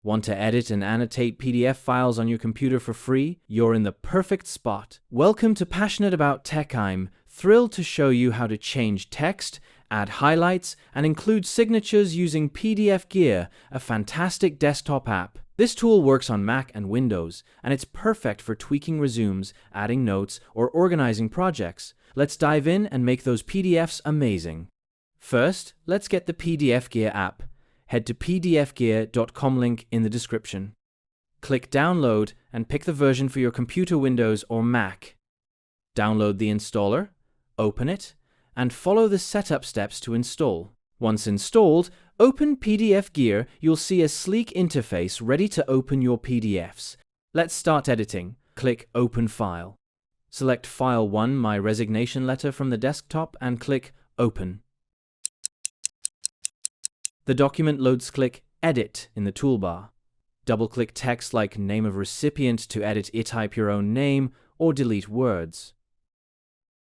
Want to edit and annotate PDF files on your computer for free? You're in the perfect spot. Welcome to Passionate About Tech. I'm thrilled to show you how to change text, add highlights, and include signatures using PDFgear, a fantastic desktop app. This tool works on Mac and Windows, and it's perfect for tweaking resumes, adding notes, or organizing projects. Let's dive in and make those PDFs amazing. First, let's get the PDFgear app. Head to pdfgear.com, link in the description. Click Download and pick the version for your computer, Windows or Mac. Download the installer, open it, and follow the setup steps to install. Once installed, open PDFgear. You'll see a sleek interface ready to open your PDFs. Let's start editing. Click Open File. Select File 1, My Resignation Letter, from the desktop and click Open. The document loads. Click Edit in the toolbar. Double-click text like Name of Recipient to edit it. Type your own name or delete words.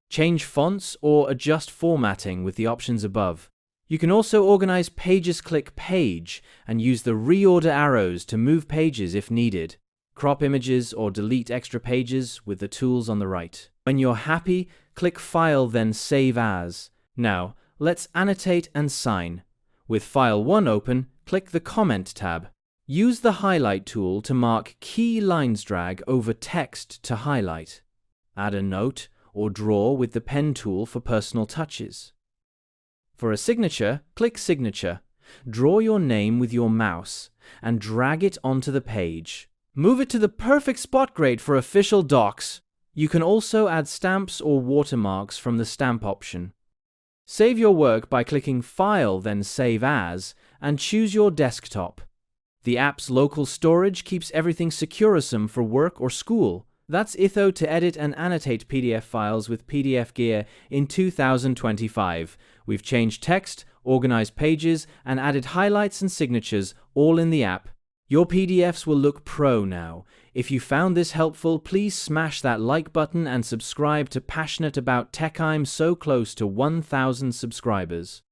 Change fonts or adjust formatting with the options above. You can also organize pages. Click Page and use the reorder arrows to move pages if needed. Crop images or delete extra pages with the tools on the right. When you're happy, click File, then Save As. Now, let's annotate and sign. With File 1 open, click the Comment tab. Use the Highlight tool to mark key lines. Drag over text to highlight. Add a note or draw with the Pen tool for personal touches. For a signature, click Signature. Draw your name with your mouse and drag it onto the page. Move it to the perfect spot. Great for official docs. You can also add stamps or watermarks from the Stamp option. Save your work by clicking File, then Save As, and choose your desktop. The app's local storage keeps everything secure, awesome for work or school. That's itho to edit and annotate PDF files with PDFgear in 2025. We've changed text, organized pages, and added highlights and signatures, all in the app. Your PDFs will look pro now. If you found this helpful, please smash that like button and subscribe to Passionate About Tech. I'm so close to 1,000 subscribers.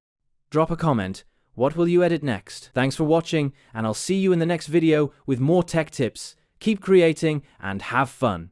Drop a comment. What will you edit next? Thanks for watching, and I'll see you in the next video with more tech tips. Keep creating and have fun.